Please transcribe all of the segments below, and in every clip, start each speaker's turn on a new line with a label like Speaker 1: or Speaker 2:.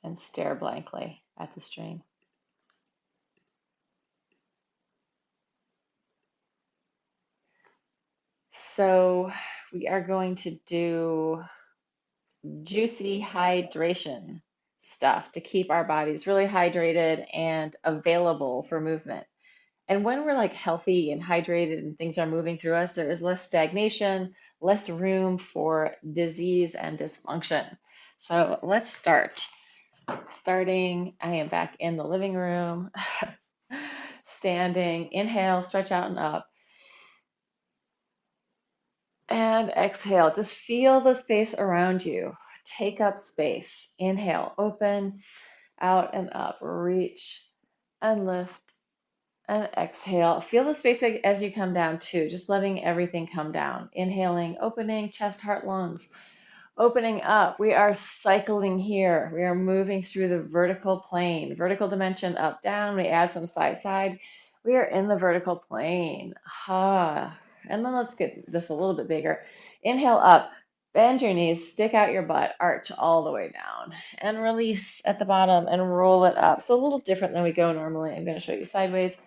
Speaker 1: and stare blankly at the stream. So we are going to do juicy hydration stuff to keep our bodies really hydrated and available for movement. And when we're like healthy and hydrated and things are moving through us, there is less stagnation, less room for disease and dysfunction. So let's start. Starting, I am back in the living room, standing, inhale, stretch out and up, and exhale. Just feel the space around you. Take up space. Inhale, open, out and up, reach and lift and exhale. Feel the space as you come down too, just letting everything come down. Inhaling, opening, chest, heart, lungs. Opening up, we are cycling here. We are moving through the vertical plane, vertical dimension up, down. We add some side, side. We are in the vertical plane. Ha. And then let's get this a little bit bigger. Inhale up, bend your knees, stick out your butt, arch all the way down, and release at the bottom and roll it up. So a little different than we go normally. I'm going to show you sideways.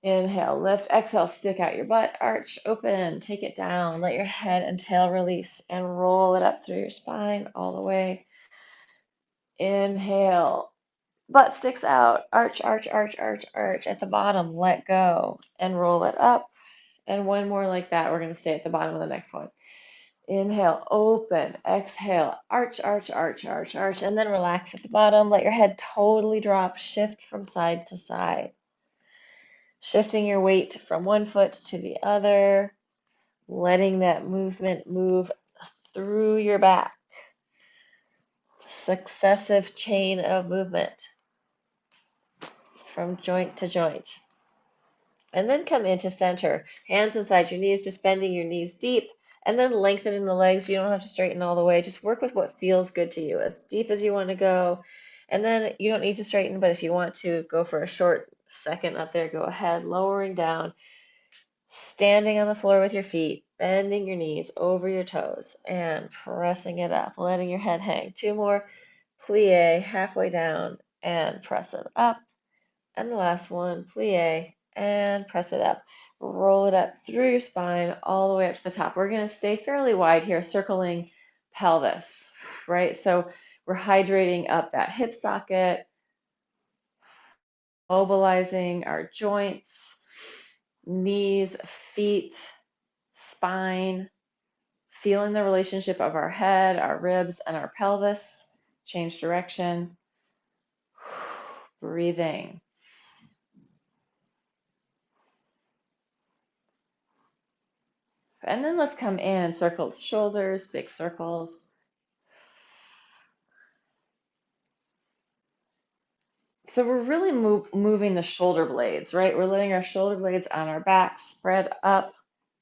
Speaker 1: Inhale, lift, exhale, stick out your butt, arch, open, take it down, let your head and tail release and roll it up through your spine all the way. Inhale, butt sticks out, arch, arch, arch, arch, arch. At the bottom, let go and roll it up. And one more like that. We're going to stay at the bottom of the next one. Inhale, open, exhale, arch, arch, arch, arch, arch, and then relax at the bottom. Let your head totally drop, shift from side to side. Shifting your weight from one foot to the other, letting that movement move through your back. Successive chain of movement from joint to joint. And then come into center. Hands inside your knees, just bending your knees deep, and then lengthening the legs. You don't have to straighten all the way. Just work with what feels good to you, as deep as you want to go. And then you don't need to straighten, but if you want to go for a short second up there, go ahead, lowering down. Standing on the floor with your feet, bending your knees over your toes, and pressing it up, letting your head hang. Two more, plie, halfway down, and press it up. And the last one, plie, and press it up. Roll it up through your spine, all the way up to the top. We're going to stay fairly wide here, circling pelvis, right? So we're hydrating up that hip socket, mobilizing our joints, knees, feet, spine, feeling the relationship of our head, our ribs, and our pelvis. Change direction. Breathing. And then let's come in and circle the shoulders, big circles. So we're really moving the shoulder blades, right? We're letting our shoulder blades on our back spread up,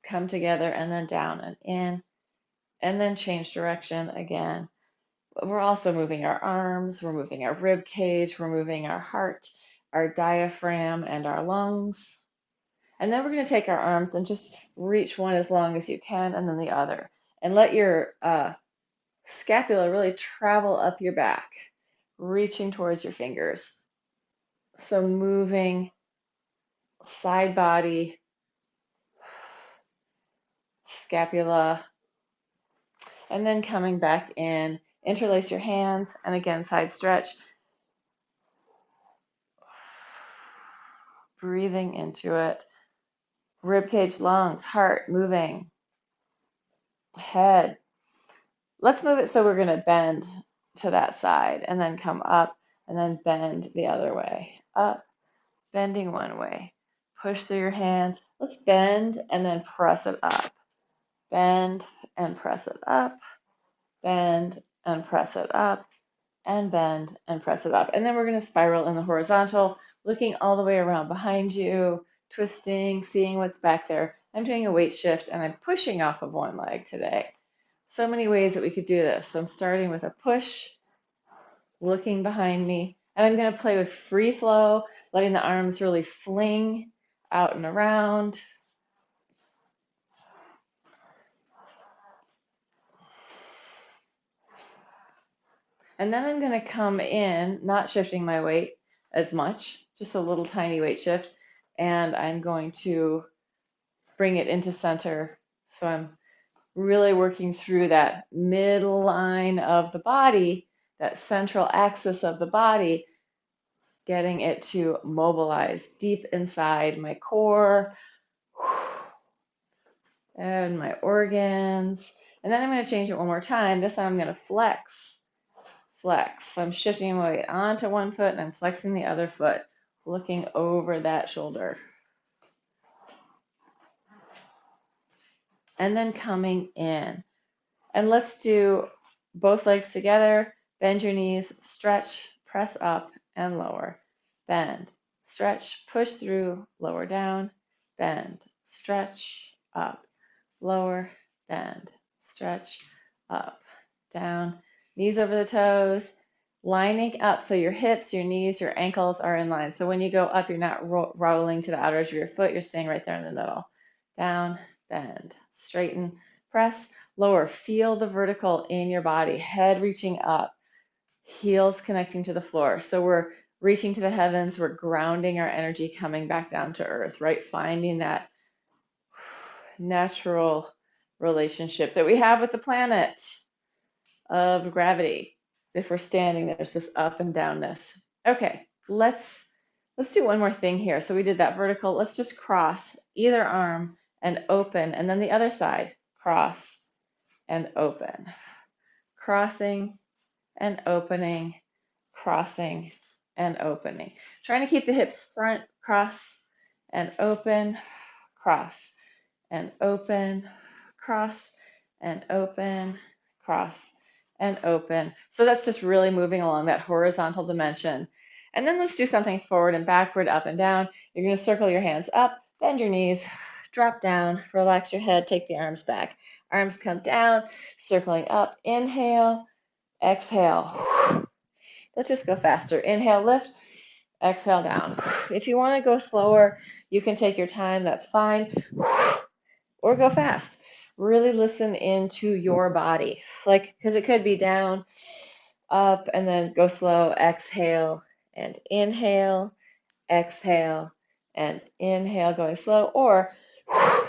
Speaker 1: come together, and then down and in, and then change direction again. We're also moving our arms, we're moving our rib cage, we're moving our heart, our diaphragm, and our lungs. And then we're going to take our arms and just reach one as long as you can, and then the other. And let your scapula really travel up your back, reaching towards your fingers. So moving side body, scapula, and then coming back in. Interlace your hands, and again, side stretch. Breathing into it. Rib cage, lungs, heart, moving. Head. Let's move it so we're going to bend to that side and then come up and then bend the other way. Up, bending one way. Push through your hands. Let's bend and then press it up. Bend and press it up. Bend and press it up. And bend and press it up. And then we're going to spiral in the horizontal, looking all the way around behind you, twisting, seeing what's back there. I'm doing a weight shift and I'm pushing off of one leg today. So many ways that we could do this. So I'm starting with a push, looking behind me, and I'm going to play with free flow, letting the arms really fling out and around. And then I'm going to come in, not shifting my weight as much, just a little tiny weight shift. And I'm going to bring it into center. So I'm really working through that middle line of the body, that central axis of the body, getting it to mobilize deep inside my core and my organs. And then I'm going to change it one more time. This time I'm going to flex. Flex. So I'm shifting my weight onto one foot and I'm flexing the other foot, looking over that shoulder. And then coming in. And let's do both legs together. Bend your knees, stretch, press up and lower. Bend, stretch, push through, lower down. Bend, stretch, up, lower, bend, stretch, up, down. Knees over the toes, lining up so your hips, your knees, your ankles are in line. So when you go up, you're not rolling to the outer edge of your foot. You're staying right there in the middle. Down, bend, straighten, press, lower. Feel the vertical in your body, head reaching up, heels connecting to the floor. So we're reaching to the heavens, we're grounding our energy coming back down to earth, right? Finding that natural relationship that we have with the planet of gravity. If we're standing, there's this up and downness. Okay, let's do one more thing here. So we did that vertical. Let's just cross either arm and open, and then the other side, cross and open. Crossing and opening, crossing and opening. Trying to keep the hips front, cross and open, cross and open, cross and open, cross and open. So that's just really moving along that horizontal dimension. And then let's do something forward and backward, up and down. You're going to circle your hands up, bend your knees, drop down, relax your head, take the arms back. Arms come down, circling up. Inhale, exhale. Let's just go faster. Inhale, lift, exhale, down. If you want to go slower, you can take your time, that's fine. Or go fast. Really listen into your body. Like, because it could be down, up, and then go slow. Exhale and inhale, exhale and inhale, going slow, or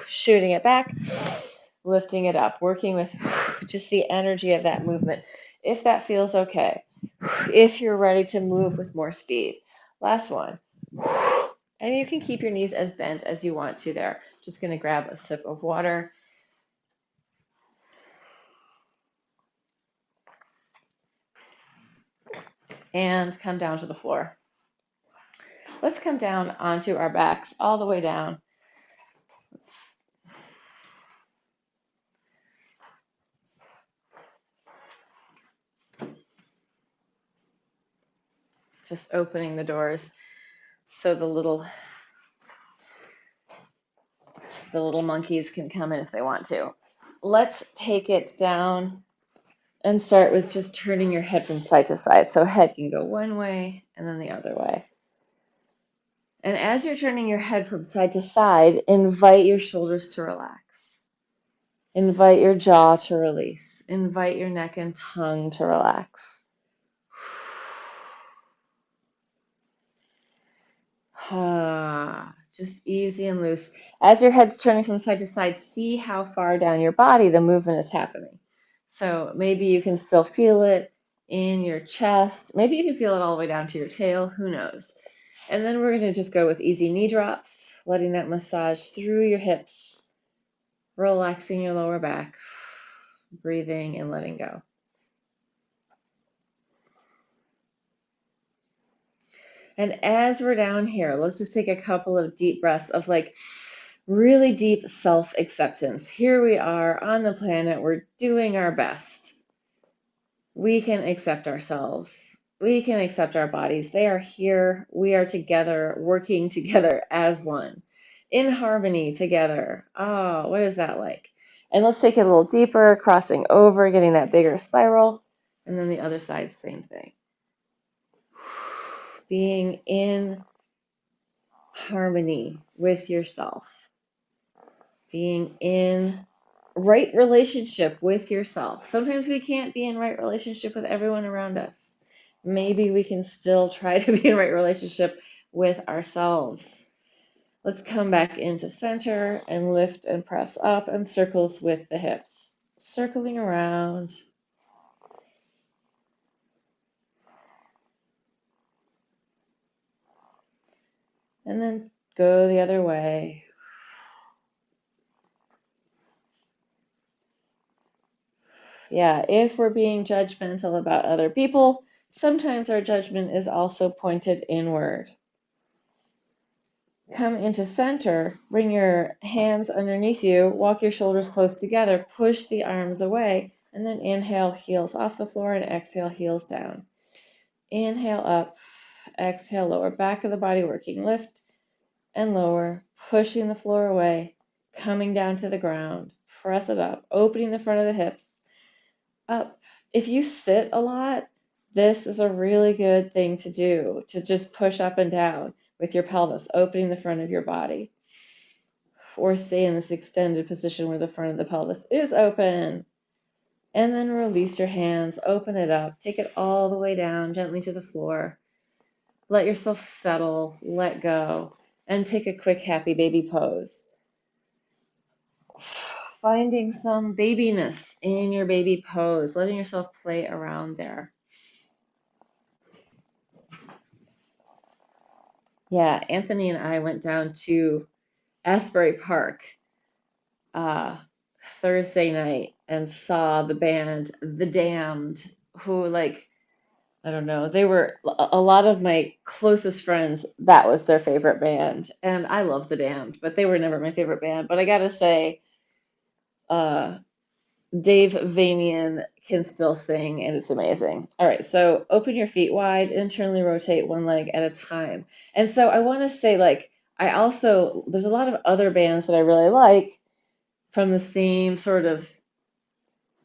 Speaker 1: shooting it back, lifting it up, working with just the energy of that movement. If that feels okay, if you're ready to move with more speed. Last one. And you can keep your knees as bent as you want to there. Just going to grab a sip of water. And come down to the floor. Let's come down onto our backs, all the way down. Just opening the doors so the little monkeys can come in if they want to. Let's take it down and start with just turning your head from side to side. So head can go one way and then the other way. And as you're turning your head from side to side, invite your shoulders to relax. Invite your jaw to release. Invite your neck and tongue to relax. Just easy and loose. As your head's turning from side to side, see how far down your body the movement is happening. So maybe you can still feel it in your chest. Maybe you can feel it all the way down to your tail. Who knows? And then we're going to just go with easy knee drops, letting that massage through your hips, relaxing your lower back, breathing and letting go. And as we're down here, let's just take a couple of deep breaths of like really deep self-acceptance. Here we are on the planet. We're doing our best. We can accept ourselves. We can accept our bodies. They are here. We are together, working together as one, in harmony together. Oh, what is that like? And let's take it a little deeper, crossing over, getting that bigger spiral. And then the other side, same thing. Being in harmony with yourself. Being in right relationship with yourself. Sometimes we can't be in right relationship with everyone around us. Maybe we can still try to be in right relationship with ourselves. Let's come back into center and lift and press up and circles with the hips. Circling around. And then go the other way. Yeah, if we're being judgmental about other people, sometimes our judgment is also pointed inward. Come into center, bring your hands underneath you, walk your shoulders close together, push the arms away, and then inhale, heels off the floor, and exhale, heels down. Inhale up, exhale, lower back of the body working, lift and lower, pushing the floor away, coming down to the ground, press it up, opening the front of the hips, up. If you sit a lot, this is a really good thing to do, to just push up and down with your pelvis, opening the front of your body. Or stay in this extended position where the front of the pelvis is open. And then release your hands, open it up, take it all the way down gently to the floor. Let yourself settle, let go, and take a quick happy baby pose. Finding some babiness in your baby pose, letting yourself play around there. Yeah, Anthony and I went down to Asbury Park Thursday night and saw the band The Damned, who, like, I don't know, they were a lot of my closest friends, that was their favorite band. And I love The Damned, but they were never my favorite band. But I gotta say, uh, Dave Vanian can still sing, and it's amazing. All right, so open your feet wide, internally rotate one leg at a time. And so I want to say, like, there's a lot of other bands that I really like from the same sort of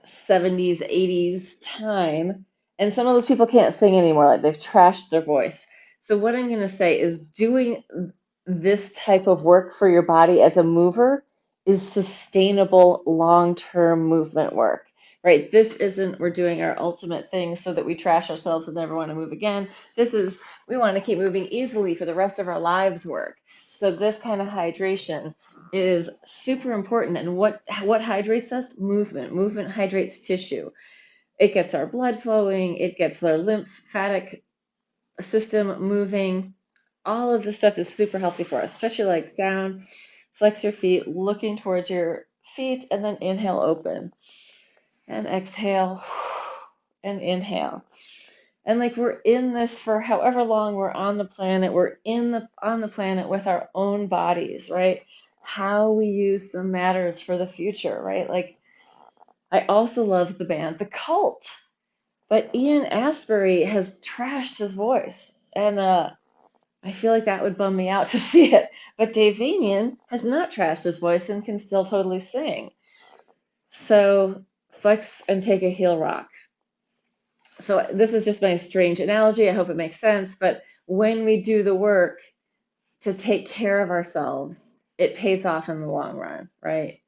Speaker 1: 70s, 80s time. And some of those people can't sing anymore, like they've trashed their voice. So what I'm going to say is doing this type of work for your body as a mover is sustainable long-term movement work, right? This isn't we're doing our ultimate thing so that we trash ourselves and never want to move again. This is we want to keep moving easily for the rest of our lives work. So this kind of hydration is super important. And what hydrates us? Movement. Movement hydrates tissue. It gets our blood flowing. It gets our lymphatic system moving. All of this stuff is super healthy for us. Stretch your legs down, flex your feet, looking towards your feet, and then inhale, open. And exhale, and inhale. And like we're in this for however long we're on the planet, we're on the planet with our own bodies, right? How we use them matters for the future, right? Like I also love the band The Cult, but Ian Astbury has trashed his voice, and I feel like that would bum me out to see it. But Dave Vanian has not trashed his voice and can still totally sing. So flex and take a heel rock. So this is just my strange analogy. I hope it makes sense. But when we do the work to take care of ourselves, it pays off in the long run, right?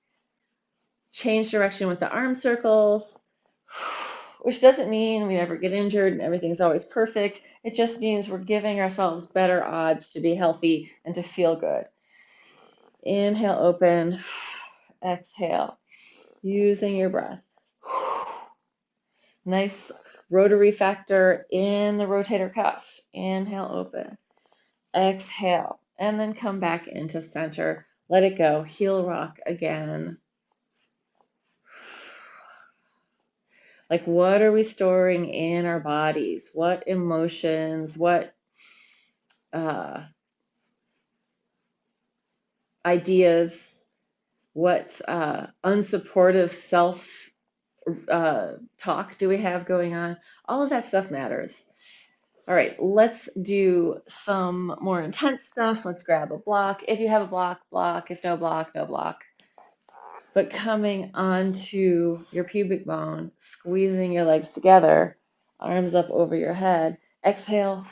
Speaker 1: Change direction with the arm circles, which doesn't mean we never get injured and everything's always perfect. It just means we're giving ourselves better odds to be healthy and to feel good. Inhale, open, exhale, using your breath. Nice rotary factor in the rotator cuff. Inhale, open, exhale, and then come back into center. Let it go. Heel rock again. Like, what are we storing in our bodies? What emotions? What ideas? What unsupportive self talk do we have going on? All of that stuff matters. All right, let's do some more intense stuff. Let's grab a block. If you have a block, block. If no block, no block. But coming onto your pubic bone, squeezing your legs together, arms up over your head. Exhale.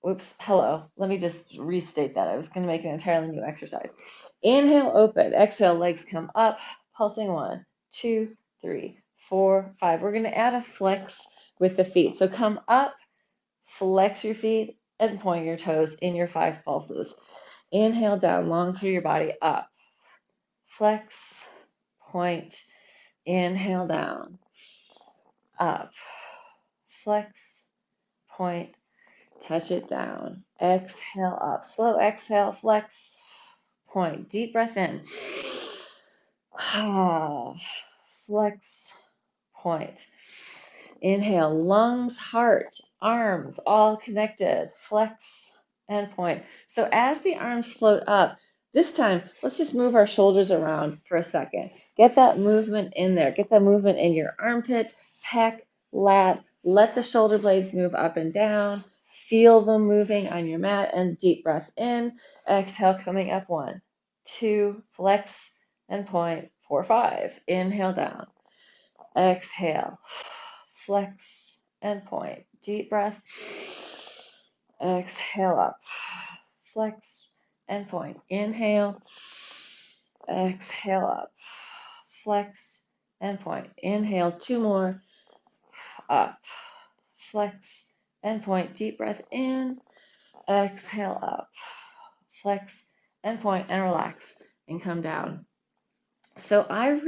Speaker 1: Whoops, hello. Let me just restate that. I was going to make an entirely new exercise. Inhale, open. Exhale, legs come up, pulsing 1, 2, 3, 4, 5. We're going to add a flex with the feet. So come up, flex your feet, and point your toes in your 5 pulses. Inhale down, long through your body, up. Flex, point, inhale down, up. Flex, point, touch it down. Exhale up. Slow exhale, flex, point. Deep breath in. Flex, point. Inhale, lungs, heart, arms, all connected. Flex and point. So as the arms float up, this time, let's just move our shoulders around for a second. Get that movement in there. Get that movement in your armpit, pec, lat. Let the shoulder blades move up and down. Feel them moving on your mat, and deep breath in. Exhale, coming up 1, 2, flex and point. 4, 5. Inhale down. Exhale. Flex and point. Deep breath. Exhale up. Flex and point. Inhale. Exhale up. Flex and point. Inhale. 2 more. Up. Flex and point. Deep breath in. Exhale up. Flex and point, and relax and come down. So I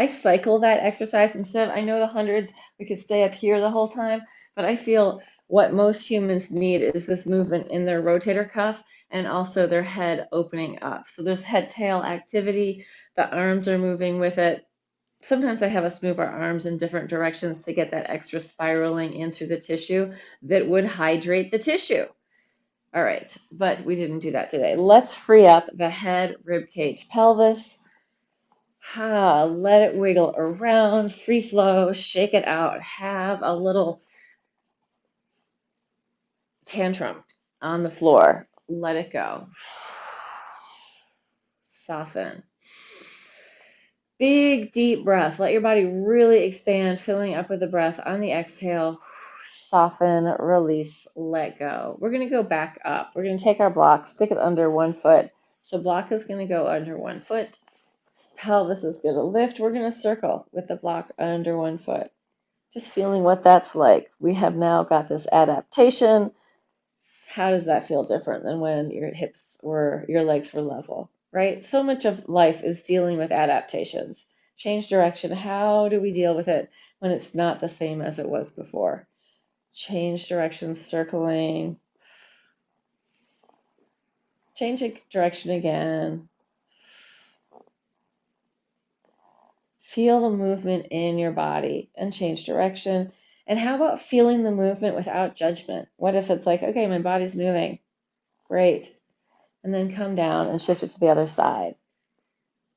Speaker 1: cycle that exercise instead of, I know the hundreds, we could stay up here the whole time, but I feel what most humans need is this movement in their rotator cuff and also their head opening up. So there's head-tail activity, the arms are moving with it. Sometimes I have us move our arms in different directions to get that extra spiraling in through the tissue that would hydrate the tissue. All right, but we didn't do that today. Let's free up the head, rib cage, pelvis. Let it wiggle around, free flow, shake it out, have a little tantrum on the floor. Let it go. Soften. Big, deep breath. Let your body really expand, filling up with the breath on the exhale. Soften, release, let go. We're going to go back up. We're going to take our block, stick it under 1 foot. So block is going to go under 1 foot. Pelvis is going to lift. We're going to circle with the block under 1 foot. Just feeling what that's like. We have now got this adaptation. How does that feel different than when your legs were level, right? So much of life is dealing with adaptations. Change direction. How do we deal with it when it's not the same as it was before? Change direction, circling. Change direction again. Feel the movement in your body and change direction. And how about feeling the movement without judgment? What if it's like, okay, my body's moving. Great. And then come down and shift it to the other side.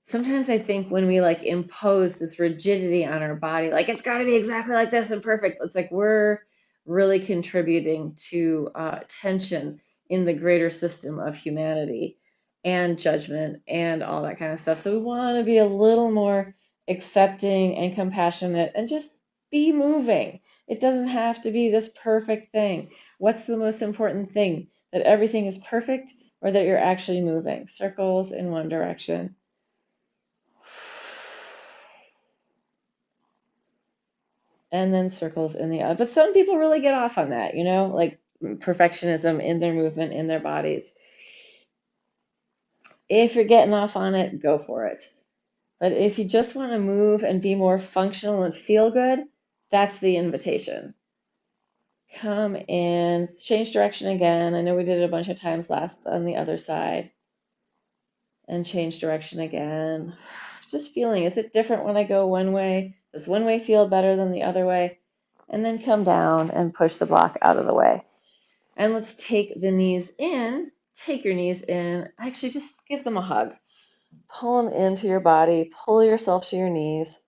Speaker 1: Sometimes I think when we impose this rigidity on our body, like it's got to be exactly like this and perfect, it's like we're really contributing to tension in the greater system of humanity and judgment and all that kind of stuff. So we want to be a little more accepting and compassionate and just be moving. It doesn't have to be this perfect thing. What's the most important thing? That everything is perfect or that you're actually moving? Circles in one direction. And then circles in the other. But some people really get off on that, like perfectionism in their movement, in their bodies. If you're getting off on it, go for it. But if you just want to move and be more functional and feel good, that's the invitation. Come in, change direction again. I know we did it a bunch of times last on the other side. And change direction again. Just feeling, is it different when I go one way? Does one way feel better than the other way? And then come down and push the block out of the way. And let's take the knees in. Take your knees in. Actually, just give them a hug. Pull them into your body. Pull yourself to your knees.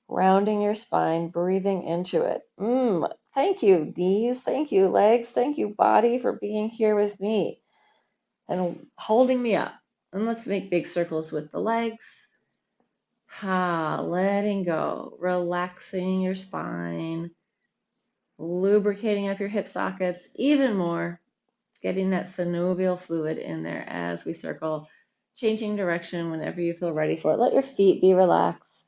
Speaker 1: Rounding your spine, breathing into it. Thank you, knees. Thank you, legs. Thank you, body, for being here with me and holding me up. And let's make big circles with the legs. Letting go. Relaxing your spine. Lubricating up your hip sockets even more. Getting that synovial fluid in there as we circle. Changing direction whenever you feel ready for it. Let your feet be relaxed.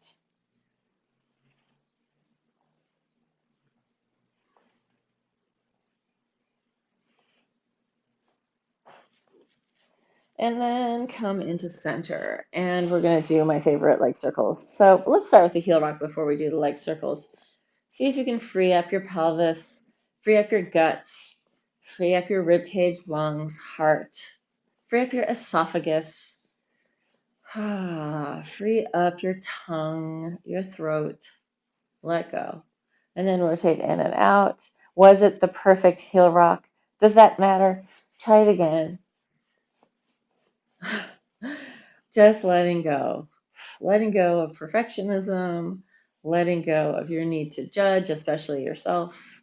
Speaker 1: And then come into center. And we're going to do my favorite leg circles. So let's start with the heel rock before we do the leg circles. See if you can free up your pelvis, free up your guts, free up your rib cage, lungs, heart, free up your esophagus, free up your tongue, your throat. Let go. And then rotate in and out. Was it the perfect heel rock? Does that matter? Try it again. Just letting go. Letting go of perfectionism, letting go of your need to judge, especially yourself,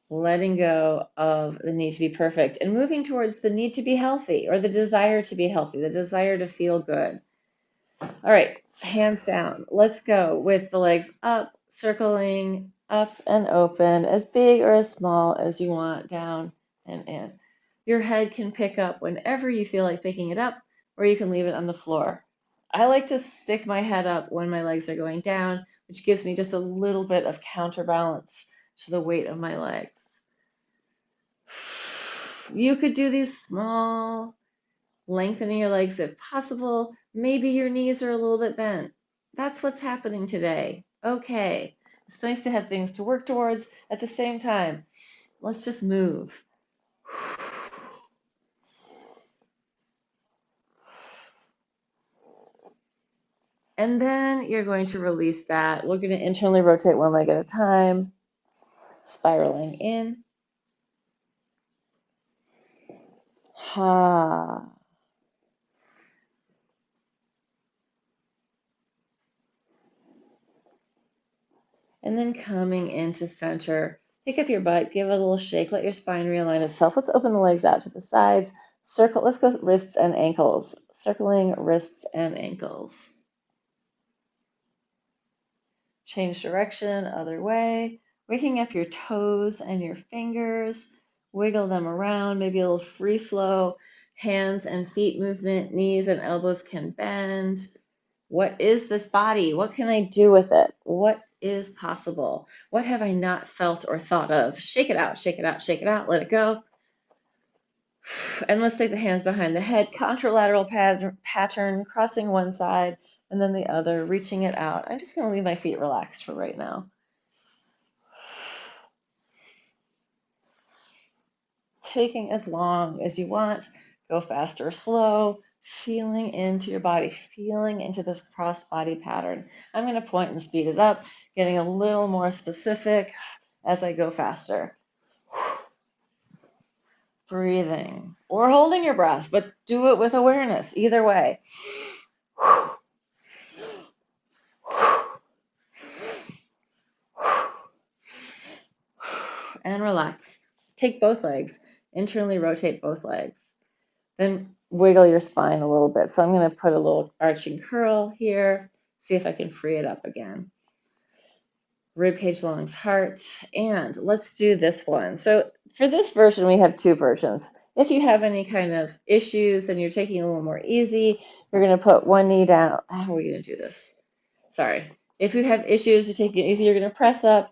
Speaker 1: letting go of the need to be perfect, and moving towards the need to be healthy, or the desire to be healthy, the desire to feel good. All right, hands down. Let's go with the legs up, circling up and open, as big or as small as you want, down and in. Your head can pick up whenever you feel like picking it up, or you can leave it on the floor. I like to stick my head up when my legs are going down, which gives me just a little bit of counterbalance to the weight of my legs. You could do these small, lengthening your legs if possible. Maybe your knees are a little bit bent. That's what's happening today. Okay. It's nice to have things to work towards at the same time. Let's just move. And then you're going to release that. We're going to internally rotate one leg at a time, spiraling in. Ha. And then coming into center, pick up your butt, give it a little shake, let your spine realign itself. Let's open the legs out to the sides. Circle, let's go wrists and ankles. Circling wrists and ankles. Change direction, other way. Waking up your toes and your fingers. Wiggle them around, maybe a little free flow. Hands and feet movement, knees and elbows can bend. What is this body? What can I do with it? What is possible? What have I not felt or thought of? Shake it out, shake it out, shake it out, let it go. And let's take the hands behind the head, contralateral pattern, crossing one side and then the other, reaching it out. I'm just going to leave my feet relaxed for right now. Taking as long as you want, go fast or slow, feeling into your body, feeling into this cross body pattern. I'm going to point and speed it up, getting a little more specific as I go faster. Breathing or holding your breath, but do it with awareness, either way. And relax. Take both legs, internally rotate both legs. Then wiggle your spine a little bit. So I'm going to put a little arching curl here, see if I can free it up again. Ribcage, lungs, heart, and let's do this one. So for this version, we have two versions. If you have any kind of issues and you're taking it a little more easy, you're going to put one knee down. How are we going to do this? Sorry. If you have issues, you're taking it easy, you're going to press up,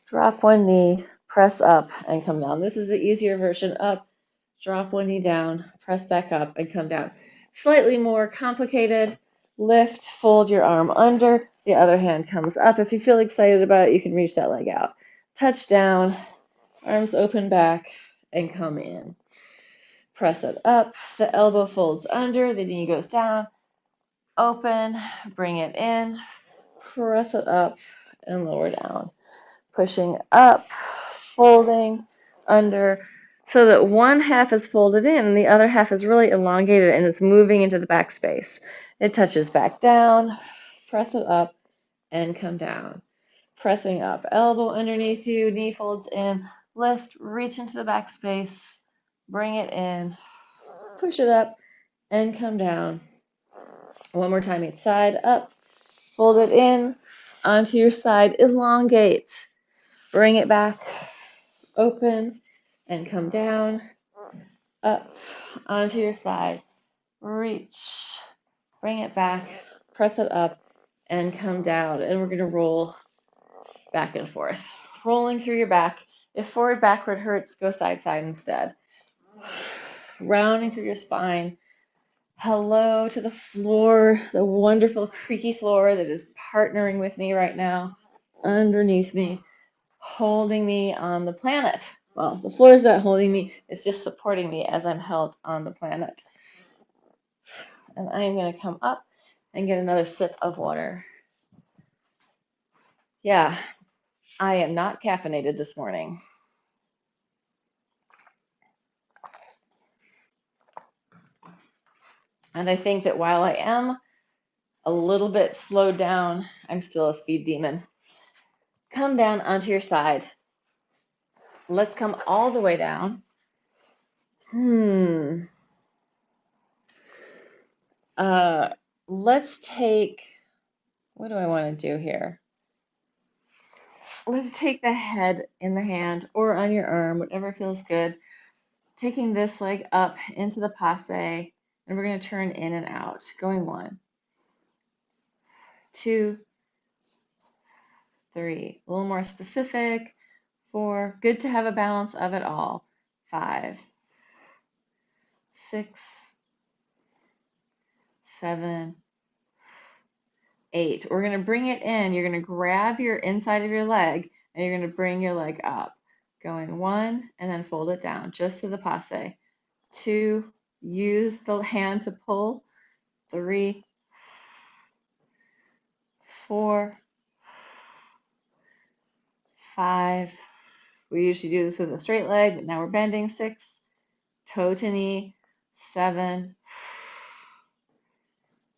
Speaker 1: drop one knee, press up, and come down. This is the easier version. Up, drop one knee down, press back up, and come down. Slightly more complicated. Lift, fold your arm under, the other hand comes up. If you feel excited about it, you can reach that leg out. Touch down, arms open back, and come in. Press it up, the elbow folds under, the knee goes down, open, bring it in, press it up, and lower down. Pushing up, folding, under, so that one half is folded in and the other half is really elongated and it's moving into the back space. It touches back down, press it up, and come down. Pressing up, elbow underneath you, knee folds in, lift, reach into the back space, bring it in, push it up, and come down. One more time each side, up, fold it in, onto your side, elongate, bring it back, open, and come down, up, onto your side, reach, bring it back, press it up, and come down. And we're going to roll back and forth, rolling through your back. If forward, backward hurts, go side, side instead. Rounding through your spine, Hello to the floor, the wonderful creaky floor that is partnering with me right now, underneath me, holding me on the planet. Well, the floor is not holding me, it's just supporting me as I'm held on the planet. And I am going to come up and get another sip of water. Yeah, I am not caffeinated this morning. And I think that while I am a little bit slowed down, I'm still a speed demon. Come down onto your side. Let's come all the way down. Let's take, what do I want to do here? Let's take the head in the hand or on your arm, whatever feels good. Taking this leg up into the passe, and we're going to turn in and out. Going 1, 2, 3. A little more specific. 4. Good to have a balance of it all. 5, 6, 7, 8. We're going to bring it in. You're going to grab your inside of your leg and you're going to bring your leg up. Going 1 and then fold it down just to the passe. 2, use the hand to pull. 3, 4, 5. We usually do this with a straight leg, but now we're bending. 6, toe to knee. 7,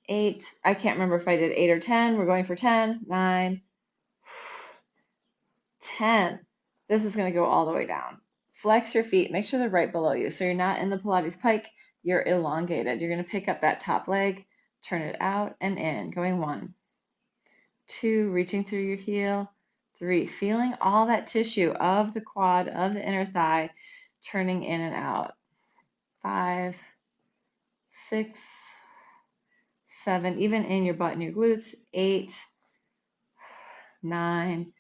Speaker 1: 8. I can't remember if I did 8 or 10. We're going for 10. 9, 10. This is going to go all the way down. Flex your feet. Make sure they're right below you. So you're not in the Pilates pike. You're elongated. You're going to pick up that top leg, turn it out and in. Going 1, 2, reaching through your heel. 3, feeling all that tissue of the quad, of the inner thigh, turning in and out. 5, 6, 7, even in your butt and your glutes. 8, 9,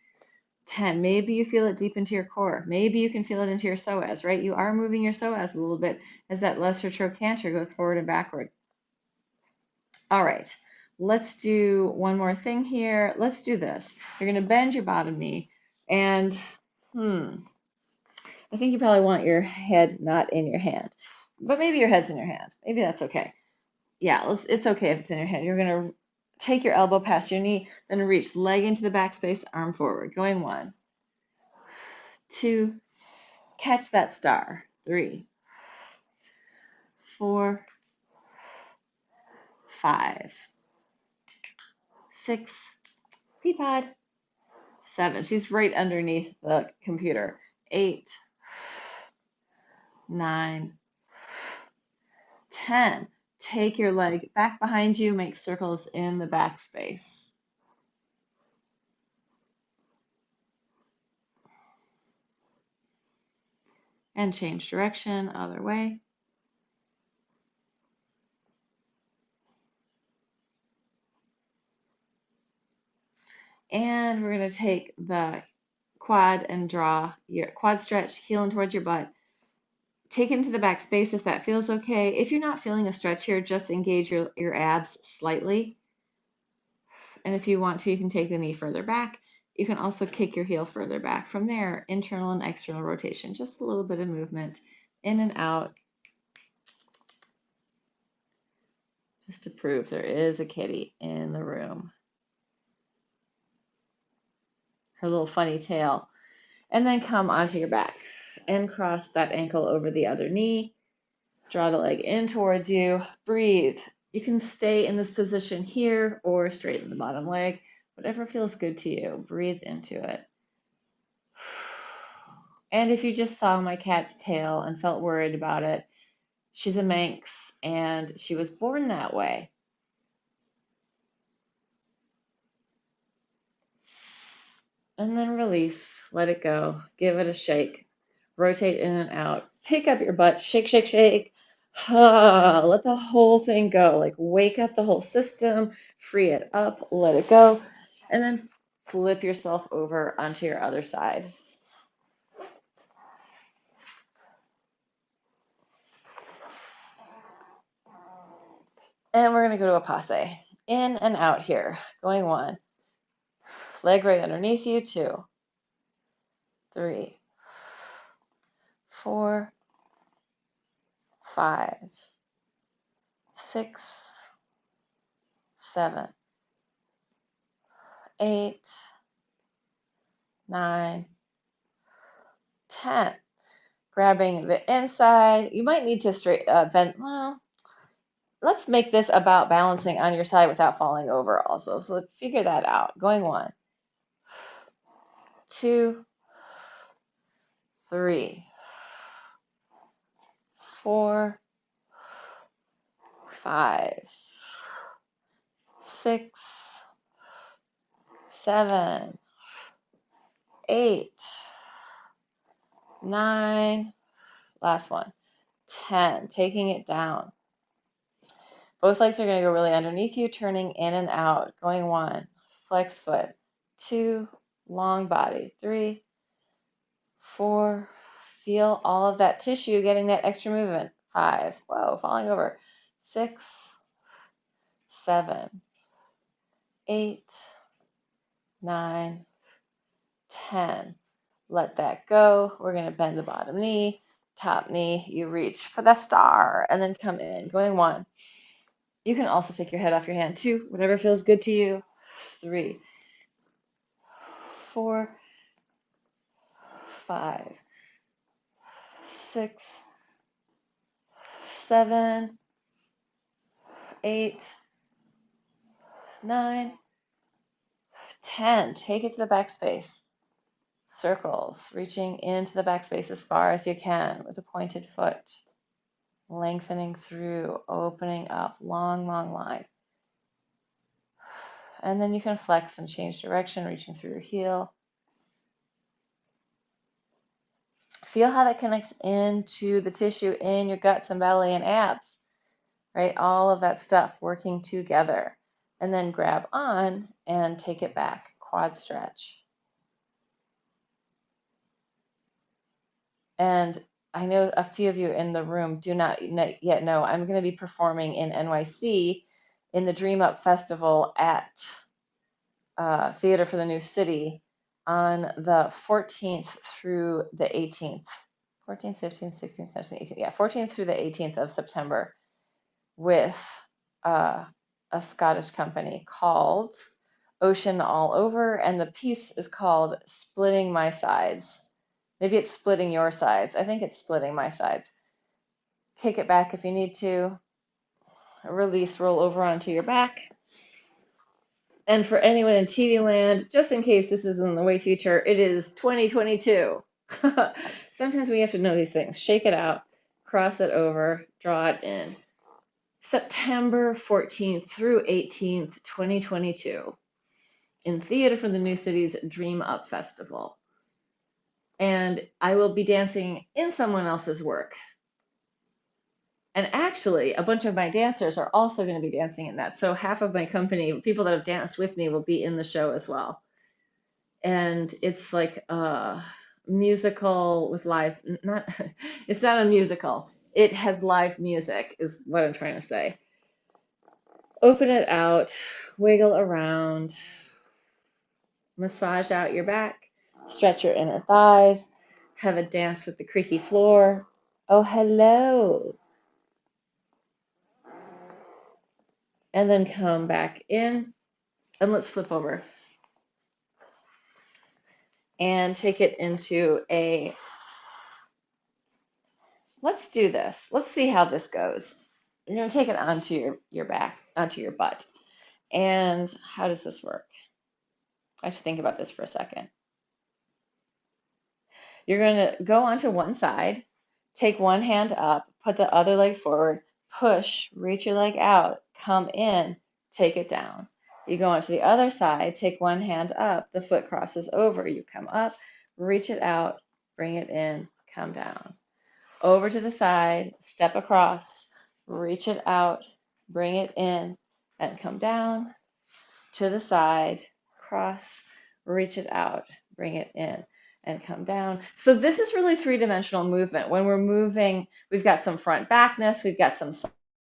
Speaker 1: 10. Maybe you feel it deep into your core. Maybe you can feel it into your psoas, right? You are moving your psoas a little bit as that lesser trochanter goes forward and backward. All right, let's do one more thing here. Let's do this. You're going to bend your bottom knee, and I think you probably want your head not in your hand, but maybe your head's in your hand. Maybe that's okay. Yeah, it's okay if it's in your hand. You're going to take your elbow past your knee, then reach leg into the back space, arm forward. Going 1, 2, catch that star. 3, 4, 5, 6, Peapod. 7. She's right underneath the computer. 8, 9, 10. Take your leg back behind you, make circles in the back space. And change direction, other way. And we're going to take the quad and draw your quad stretch, heel in towards your butt. Take it into the back space if that feels okay. If you're not feeling a stretch here, just engage your abs slightly. And if you want to, you can take the knee further back. You can also kick your heel further back. From there, internal and external rotation, just a little bit of movement in and out, just to prove there is a kitty in the room. Her little funny tail. And then come onto your back and cross that ankle over the other knee. Draw the leg in towards you. Breathe. You can stay in this position here or straighten the bottom leg, whatever feels good to you. Breathe into it. And if you just saw my cat's tail and felt worried about it, she's a Manx and she was born that way. And then release, let it go, give it a shake, rotate in and out, pick up your butt, shake, shake, shake. Let the whole thing go, like wake up the whole system, free it up, let it go, and then flip yourself over onto your other side. we're going to go to a passe. In and out here. Going 1. Leg right underneath you. 2, 3, 4, 5, 6, 7, 8, 9, 10. Grabbing the inside. You might need to bend. Well, let's make this about balancing on your side without falling over also. So let's figure that out. Going 1, 2, 3, 4, 5, 6, 7, 8, 9, last one, 10. Taking it down. Both legs are going to go really underneath you, turning in and out. Going 1, flex foot. 2, long body. 3, 4, feel all of that tissue getting that extra movement. 5, whoa, falling over. 6, 7, 8, 9, 10. Let that go. We're going to bend the bottom knee, top knee. You reach for the star and then come in. Going 1. You can also take your head off your hand. 2, whatever feels good to you. 3, 4, 5, 6, 7, 8, 9, 10. Take it to the back space. Circles, reaching into the back space as far as you can with a pointed foot. Lengthening through, opening up, long, long line. And then you can flex and change direction, reaching through your heel. Feel how that connects into the tissue in your guts and belly and abs, right? All of that stuff working together. And then grab on and take it back, quad stretch. And I know a few of you in the room do not yet know I'm going to be performing in NYC in the Dream Up Festival at Theater for the New City on the 14th through the 18th. 14th, 15th, 16th, 17th, 18th. Yeah, 14th through the 18th of September with a Scottish company called Ocean All Over, and the piece is called Splitting My Sides. Maybe it's Splitting Your Sides. I think it's Splitting My Sides. Kick it back if you need to. Release, roll over onto your back. And for anyone in TV land, just in case this is in the way future, it is 2022. Sometimes we have to know these things. Shake it out, cross it over, draw it in. September 14th through 18th, 2022, in Theater for the New City's Dream Up Festival. And I will be dancing in someone else's work. And actually, a bunch of my dancers are also going to be dancing in that. So half of my company, people that have danced with me, will be in the show as well. And it's like a musical with live, it's not a musical. It has live music, is what I'm trying to say. Open it out, wiggle around, massage out your back, stretch your inner thighs, have a dance with the creaky floor. Oh, hello. And then come back in, and let's flip over and take it into let's do this. Let's see how this goes. You're going to take it onto your back, onto your butt. And how does this work? I have to think about this for a second. You're going to go onto one side, take one hand up, put the other leg forward, push, reach your leg out, come in, take it down. You go onto the other side, take one hand up, the foot crosses over, you come up, reach it out, bring it in, come down. Over to the side, step across, reach it out, bring it in, and come down. To the side, cross, reach it out, bring it in, and come down. So this is really three-dimensional movement. When we're moving, we've got some front backness, we've got some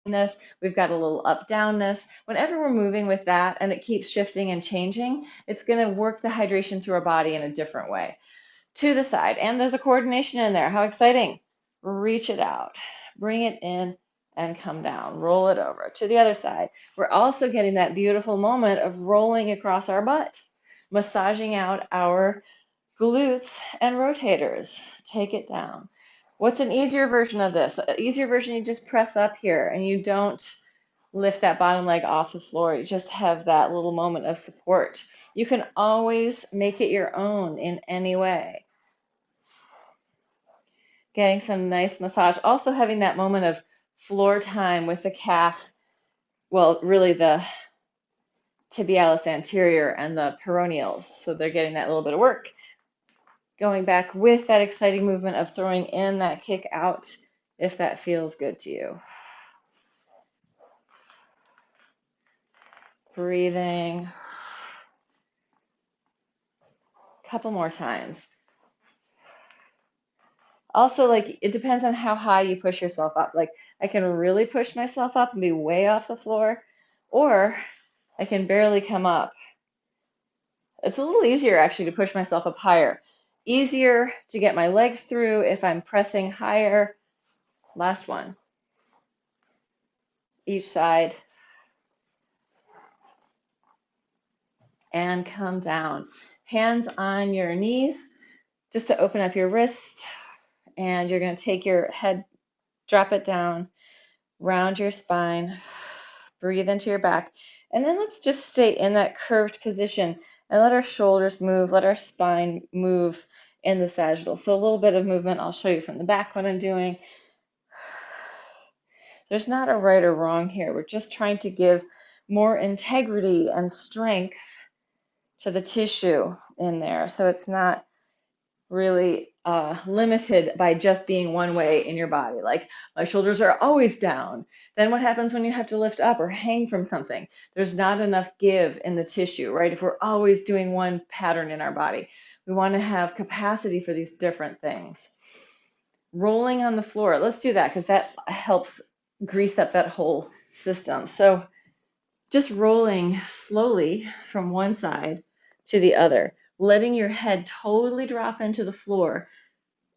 Speaker 1: we've got a little up downness. Whenever we're moving with that and it keeps shifting and changing, it's going to work the hydration through our body in a different way. To the side, and there's a coordination in there. How exciting. Reach it out, bring it in, and come down. Roll it over to the other side. We're also getting that beautiful moment of rolling across our butt, massaging out our glutes and rotators. Take it down. What's an easier version of this? An easier version, you just press up here and you don't lift that bottom leg off the floor. You just have that little moment of support. You can always make it your own in any way. Getting some nice massage. Also having that moment of floor time with the calf, well, really the tibialis anterior and the peroneals. So they're getting that little bit of work. Going back with that exciting movement of throwing in that kick out if that feels good to you. Breathing. A couple more times. Also, like, it depends on how high you push yourself up. Like, I can really push myself up and be way off the floor, or I can barely come up. It's a little easier actually to push myself up higher. Easier to get my leg through if I'm pressing higher. Last one. Each side. And come down. Hands on your knees just to open up your wrist. And you're going to take your head, drop it down, round your spine, breathe into your back. And then let's just stay in that curved position and let our shoulders move, let our spine move in the sagittal. So a little bit of movement. I'll show you from the back what I'm doing. There's not a right or wrong here. We're just trying to give more integrity and strength to the tissue in there. So it's not really limited by just being one way in your body. Like, my shoulders are always down. Then what happens when you have to lift up or hang from something? There's not enough give in the tissue, right? If we're always doing one pattern in our body, we want to have capacity for these different things. Rolling on the floor. Let's do that because that helps grease up that whole system. So just rolling slowly from one side to the other, letting your head totally drop into the floor.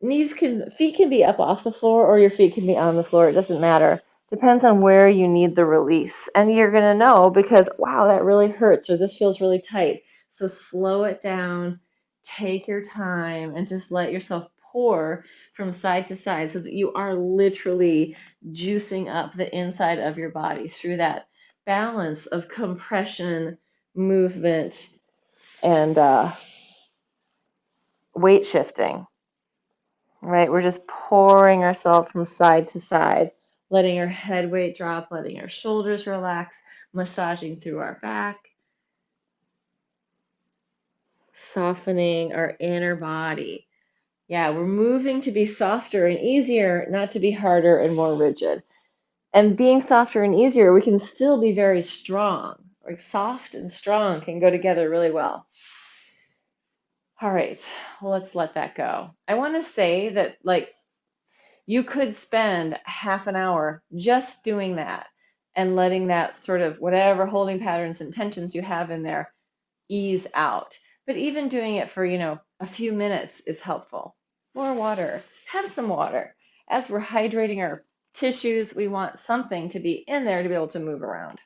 Speaker 1: Feet can be up off the floor or your feet can be on the floor. It doesn't matter. Depends on where you need the release. And you're going to know because, wow, that really hurts or this feels really tight. So slow it down, take your time, and just let yourself pour from side to side so that you are literally juicing up the inside of your body through that balance of compression, movement, and weight shifting. Right? We're just pouring ourselves from side to side, letting our head weight drop, letting our shoulders relax, massaging through our back, softening our inner body. Yeah, we're moving to be softer and easier, not to be harder and more rigid. And being softer and easier, we can still be very strong. Like, soft and strong can go together really well. All right, let's let that go. I want to say that, like, you could spend half an hour just doing that and letting that sort of whatever holding patterns and tensions you have in there ease out. But even doing it for, a few minutes is helpful. More water. Have some water. As we're hydrating our tissues, we want something to be in there to be able to move around.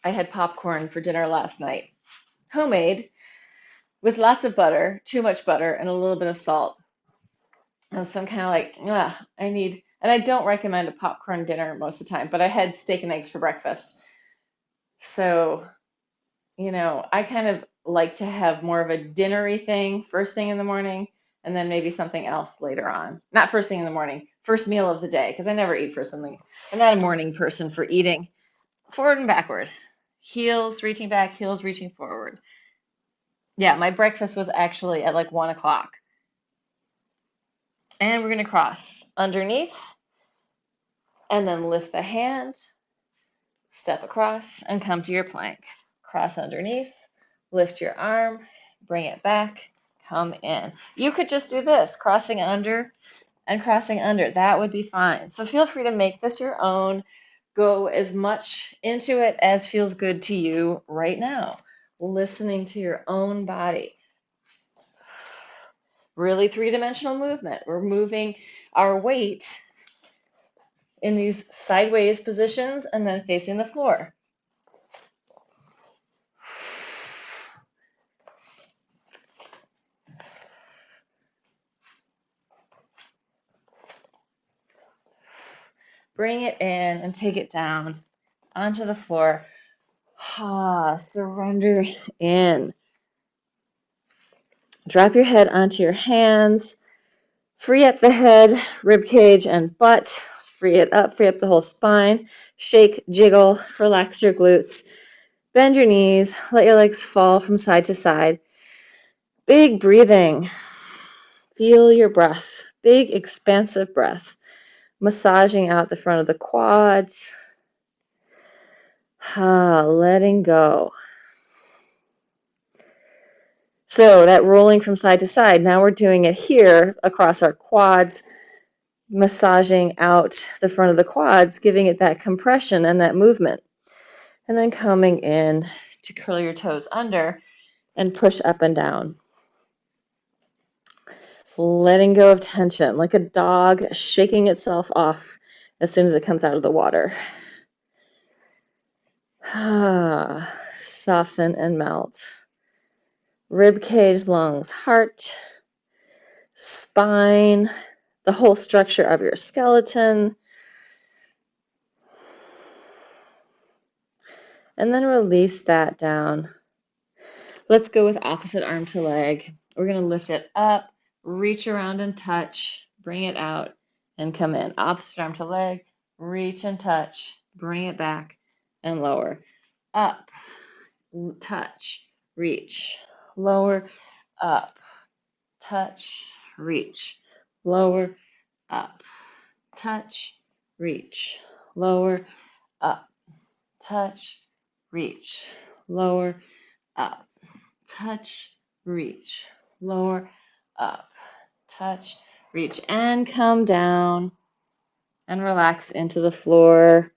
Speaker 1: I had popcorn for dinner last night. Homemade, with lots of butter, too much butter, and a little bit of salt. And so I'm kind of like, and I don't recommend a popcorn dinner most of the time, but I had steak and eggs for breakfast. So, I kind of like to have more of a dinnery thing first thing in the morning, and then maybe something else later on. Not first thing in the morning, first meal of the day, because I never eat for something. I'm not a morning person for eating forward and backward. Heels reaching back, heels reaching forward. Yeah, my breakfast was actually at like 1 o'clock. And we're going to cross underneath and then lift the hand, step across and come to your plank. Cross underneath, lift your arm, bring it back, come in. You could just do this, crossing under and crossing under. That would be fine. So feel free to make this your own. Go as much into it as feels good to you right now. Listening to your own body. Really three-dimensional movement. We're moving our weight in these sideways positions and then facing the floor. Bring it in and take it down onto the floor. Surrender in. Drop your head onto your hands. Free up the head, rib cage, and butt. Free it up, free up the whole spine. Shake, jiggle, relax your glutes. Bend your knees, let your legs fall from side to side. Big breathing. Feel your breath. Big, expansive breath. Massaging out the front of the quads. Letting go. So that rolling from side to side, now we're doing it here across our quads, massaging out the front of the quads, giving it that compression and that movement. And then coming in to curl your toes under and push up and down. Letting go of tension, like a dog shaking itself off as soon as it comes out of the water. Soften and melt. Rib cage, lungs, heart, spine, the whole structure of your skeleton. And then release that down. Let's go with opposite arm to leg. We're going to lift it up, reach around and touch, bring it out, and come in. Opposite arm to leg, reach and touch, bring it back, and lower. Up, touch, reach, lower, up, touch, reach, lower, up, touch, reach, lower, up, touch, reach, lower, up, touch, reach, lower, up, touch, reach, and come down and relax into the floor.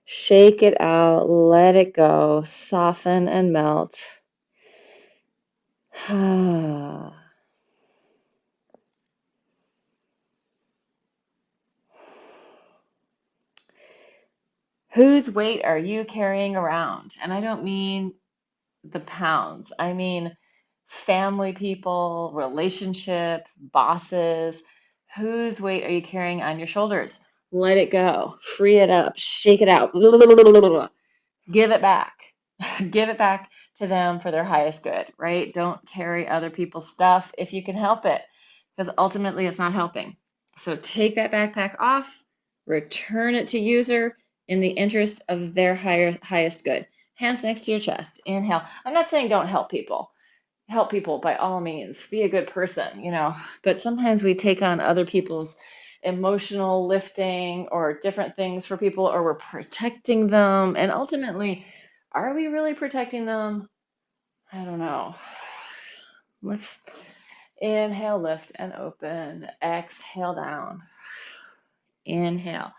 Speaker 1: Shake it out, let it go, soften and melt. Whose weight are you carrying around? And I don't mean the pounds. I mean family people, relationships, bosses. Whose weight are you carrying on your shoulders? Let it go. Free it up. Shake it out. Give it back. Give it back to them for their highest good, right? Don't carry other people's stuff if you can help it, because ultimately it's not helping. So take that backpack off, return it to user in the interest of their highest good. Hands next to your chest. Inhale. I'm not saying don't help people. Help people by all means. Be a good person, But sometimes we take on other people's emotional lifting or different things for people, or we're protecting them. And ultimately, are we really protecting them? I don't know. Let's inhale, lift and open. Exhale down. Inhale.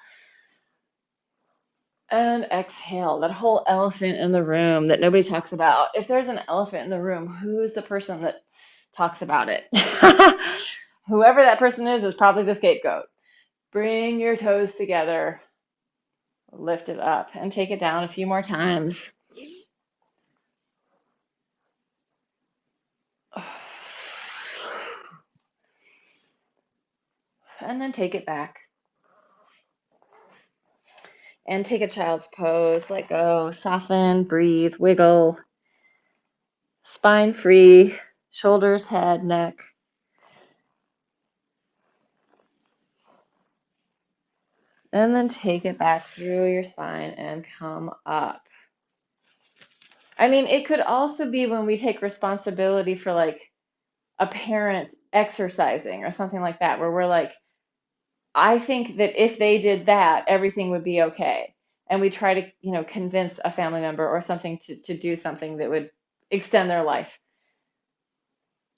Speaker 1: And exhale, that whole elephant in the room that nobody talks about. If there's an elephant in the room, who's the person that talks about it? Whoever that person is probably the scapegoat. Bring your toes together, lift it up, and take it down a few more times. And then take it back. And take a child's pose. Let go, soften, breathe, wiggle. Spine free, shoulders, head, neck. And then take it back through your spine and come up. I mean, it could also be when we take responsibility for like a parent exercising or something like that, where we're like, I think that if they did that, everything would be okay. And we try to, convince a family member or something to do something that would extend their life.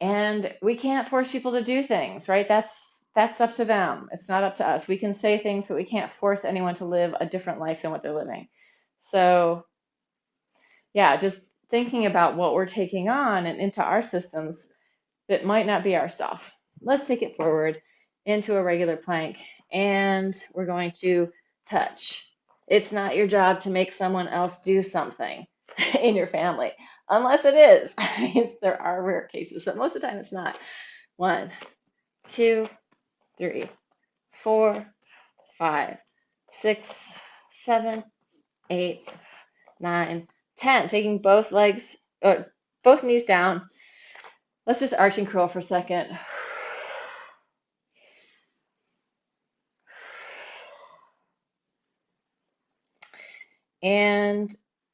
Speaker 1: And we can't force people to do things, right? That's up to them. It's not up to us. We can say things, but we can't force anyone to live a different life than what they're living. So, yeah, just thinking about what we're taking on and into our systems that might not be our stuff. Let's take it forward into a regular plank, and we're going to touch. It's not your job to make someone else do something in your family, unless it is. There are rare cases, but most of the time it's not. 1, 2, 3, 4, 5, 6, 7, 8, 9, 10. Taking both legs or both knees down. Let's just arch and curl for a second. And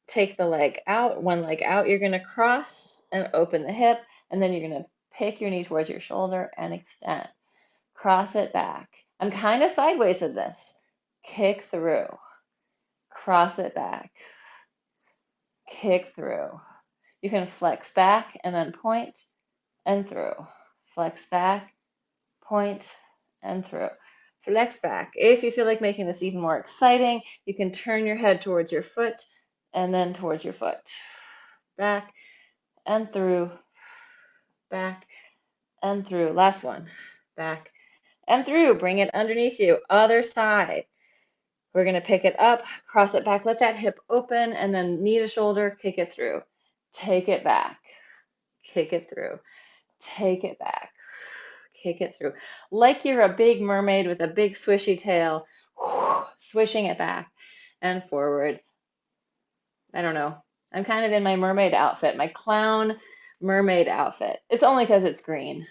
Speaker 1: take the leg out, one leg out. You're going to cross and open the hip, and then you're going to pick your knee towards your shoulder and extend. Cross it back. I'm kind of sideways at this. Kick through. Cross it back. Kick through. You can flex back and then point and through. Flex back, point, and through. Flex back. If you feel like making this even more exciting, you can turn your head towards your foot and then towards your foot. Back and through. Back and through. Last one. Back and through. Bring it underneath you. Other side. We're going to pick it up, cross it back, let that hip open, and then knee to shoulder, kick it through. Take it back. Kick it through. Take it back. Kick it through. Like you're a big mermaid with a big swishy tail, swishing it back and forward. I don't know. I'm kind of in my mermaid outfit, my clown mermaid outfit. It's only because it's green.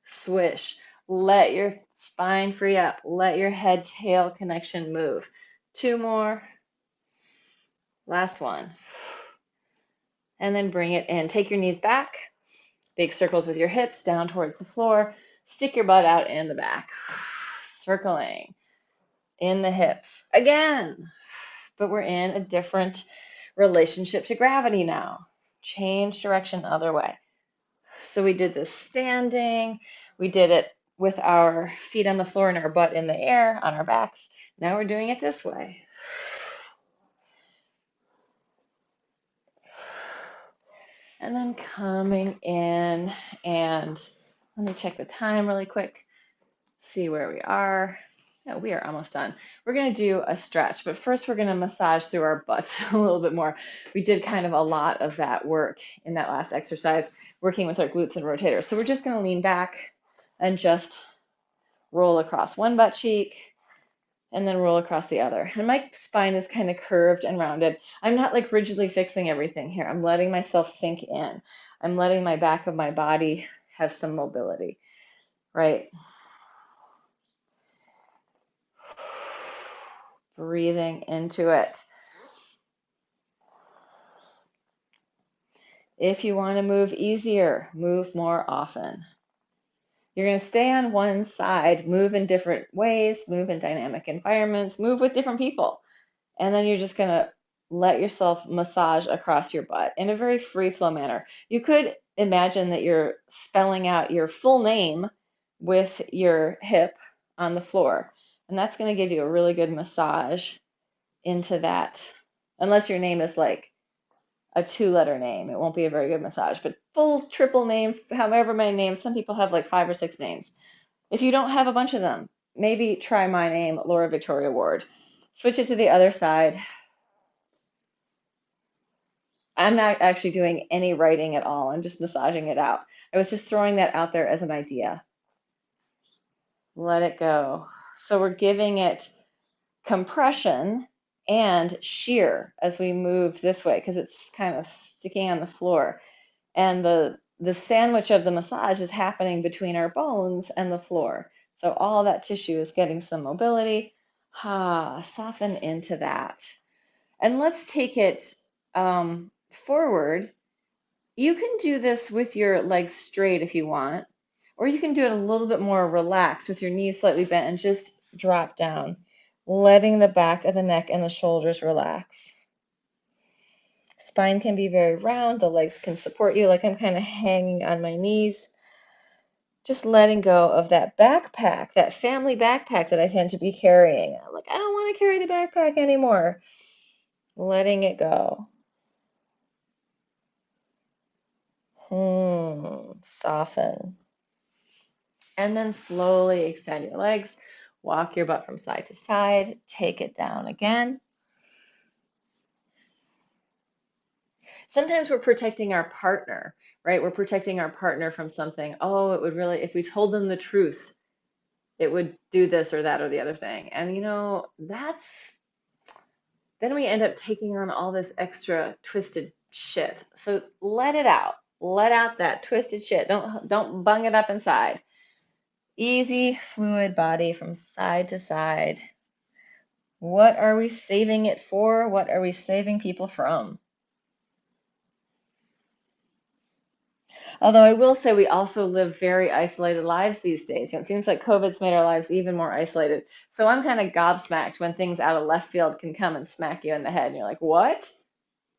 Speaker 1: Swish. Let your spine free up. Let your head-tail connection move. 2 more. Last one. And then bring it in. Take your knees back. Big circles with your hips down towards the floor. Stick your butt out in the back. Circling in the hips. Again. But we're in a different relationship to gravity now. Change direction other way. So we did this standing. We did it with our feet on the floor and our butt in the air on our backs. Now we're doing it this way. And then coming in, and let me check the time really quick, see where we are. No, we are almost done. We're going to do a stretch, but first we're going to massage through our butts a little bit more. We did kind of a lot of that work in that last exercise, working with our glutes and rotators. So we're just going to lean back and just roll across one butt cheek and then roll across the other. And my spine is kind of curved and rounded. I'm not like rigidly fixing everything here. I'm letting myself sink in. I'm letting my back of my body have some mobility, right? Breathing into it. If you want to move easier, move more often. You're going to stay on one side, move in different ways, move in dynamic environments, move with different people. And then you're just going to let yourself massage across your butt in a very free flow manner. You could imagine that you're spelling out your full name with your hip on the floor. And that's going to give you a really good massage into that. Unless your name is like a 2-letter name, it won't be a very good massage. But full triple name, however many names, some people have like 5 or 6 names. If you don't have a bunch of them, maybe try my name, Laura Victoria Ward. Switch it to the other side. I'm not actually doing any writing at all. I'm just massaging it out. I was just throwing that out there as an idea. Let it go. So we're giving it compression and shear as we move this way because it's kind of sticking on the floor. And the sandwich of the massage is happening between our bones and the floor. So all that tissue is getting some mobility. Soften into that. And let's take it forward. You can do this with your legs straight if you want, or you can do it a little bit more relaxed with your knees slightly bent and just drop down, letting the back of the neck and the shoulders relax. Spine can be very round. The legs can support you, like I'm kind of hanging on my knees. Just letting go of that backpack, that family backpack that I tend to be carrying. I'm like, I don't want to carry the backpack anymore. Letting it go. Soften. And then slowly extend your legs. Walk your butt from side to side. Take it down again. Sometimes we're protecting our partner, right? We're protecting our partner from something. Oh, it would really, if we told them the truth, it would do this or that or the other thing. And then we end up taking on all this extra twisted shit. So let it out. Let out that twisted shit. Don't bung it up inside. Easy, fluid body from side to side. What are we saving it for? What are we saving people from? Although I will say we also live very isolated lives these days. It seems like COVID's made our lives even more isolated. So I'm kind of gobsmacked when things out of left field can come and smack you in the head. And you're like, what?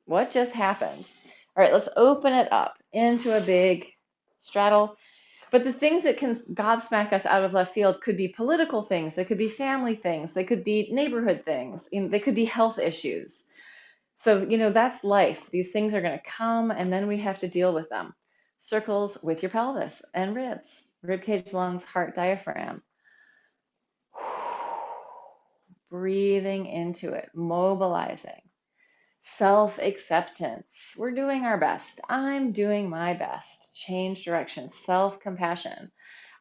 Speaker 1: What just happened? All right, let's open it up into a big straddle. But the things that can gobsmack us out of left field could be political things. They could be family things. They could be neighborhood things. They could be health issues. So, that's life. These things are going to come, and then we have to deal with them. Circles with your pelvis and ribs, rib cage, lungs, heart, diaphragm. Breathing into it, mobilizing. Self-acceptance. We're doing our best. I'm doing my best. Change direction. Self-compassion.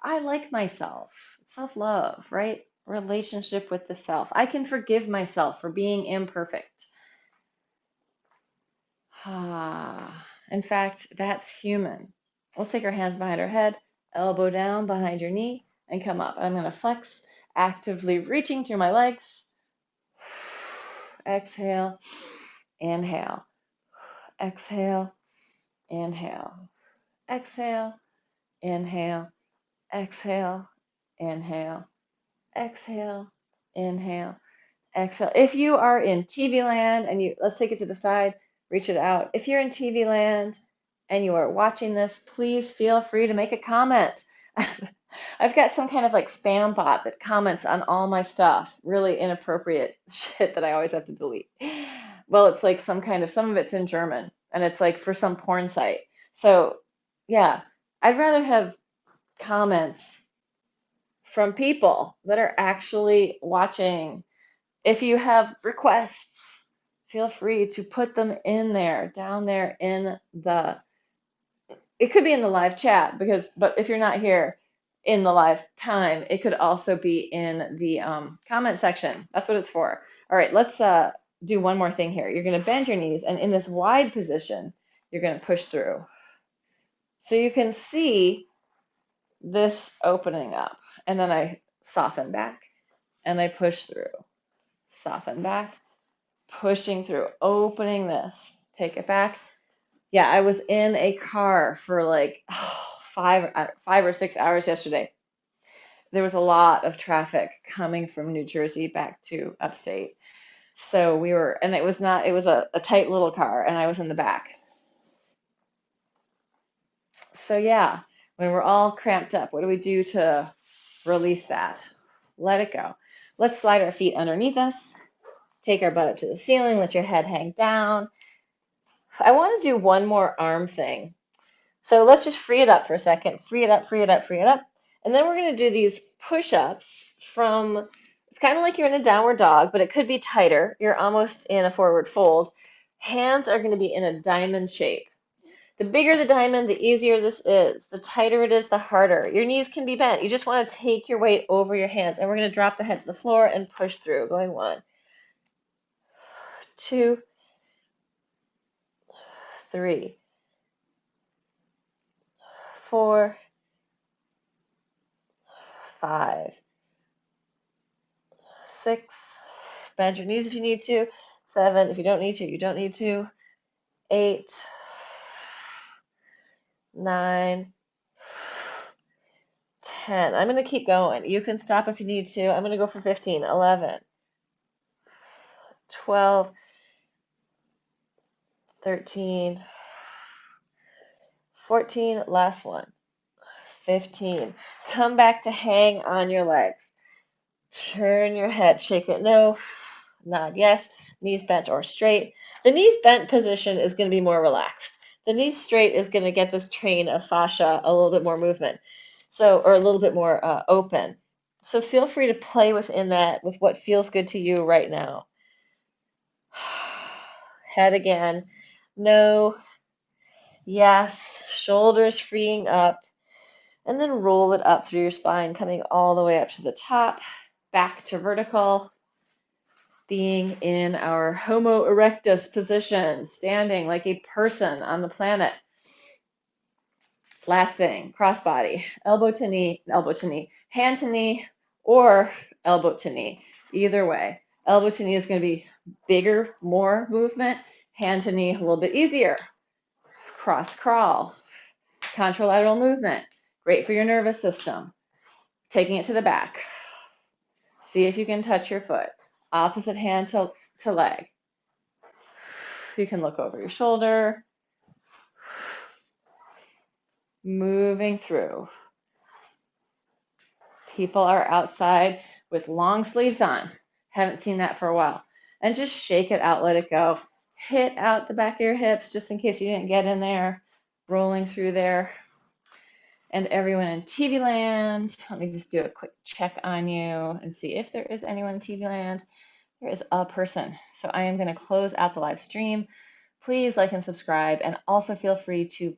Speaker 1: I like myself. Self-love, right? Relationship with the self. I can forgive myself for being imperfect. In fact, that's human. Let's take our hands behind our head, elbow down behind your knee, and come up. I'm going to flex, actively reaching through my legs. Exhale, inhale. Exhale, inhale. Exhale, inhale. Exhale, inhale. Exhale, inhale. Exhale. If you are in TV land and let's take it to the side, reach it out. If you're in TV land and you are watching this, please feel free to make a comment. I've got some kind of like spam bot that comments on all my stuff, really inappropriate shit that I always have to delete. Well, it's like some of it's in German and it's like for some porn site. So yeah, I'd rather have comments from people that are actually watching. If you have requests, feel free to put them in there, down there it could be in the live chat but if you're not here in the live time, it could also be in the comment section. That's what it's for. All right, let's do one more thing here. You're going to bend your knees, and in this wide position, you're going to push through. So you can see this opening up, and then I soften back, and I push through. Soften back, pushing through, opening this, take it back. Yeah, I was in a car for like 5 or 6 hours yesterday. There was a lot of traffic coming from New Jersey back to upstate. So and it was a tight little car, and I was in the back. So yeah, when we're all cramped up, what do we do to release that? Let it go. Let's slide our feet underneath us. Take our butt up to the ceiling. Let your head hang down. I want to do one more arm thing. So let's just free it up for a second. Free it up, free it up, free it up. And then we're going to do these push-ups it's kind of like you're in a downward dog, but it could be tighter. You're almost in a forward fold. Hands are going to be in a diamond shape. The bigger the diamond, the easier this is. The tighter it is, the harder. Your knees can be bent. You just want to take your weight over your hands. And we're going to drop the head to the floor and push through. Going 1, 2, 3, 4, 5, 6. Bend your knees if you need to. 7. If you don't need to, you don't need to. 8, 9, 10. I'm going to keep going. You can stop if you need to. I'm going to go for 15, 11, 12, 13, 14, last one, 15. Come back to hang on your legs. Turn your head, shake it no, nod yes, knees bent or straight. The knees bent position is going to be more relaxed. The knees straight is going to get this train of fascia a little bit more movement, or a little bit more open. So feel free to play within that with what feels good to you right now. Head again, no, yes, shoulders freeing up, and then roll it up through your spine, coming all the way up to the top, back to vertical, being in our Homo erectus position, standing like a person on the planet. Last thing, crossbody, elbow to knee, hand to knee, or elbow to knee, either way. Elbow to knee is going to be bigger, more movement. Hand to knee, a little bit easier. Cross crawl, contralateral movement, great for your nervous system. Taking it to the back. See if you can touch your foot. Opposite hand to leg. You can look over your shoulder. Moving through. People are outside with long sleeves on. Haven't seen that for a while. And just shake it out, let it go. Hit out the back of your hips just in case you didn't get in there. Rolling through there. And everyone in TV land, let me just do a quick check on you and see if there is anyone in TV land. There is a person. So I am going to close out the live stream. Please like and subscribe, and also feel free to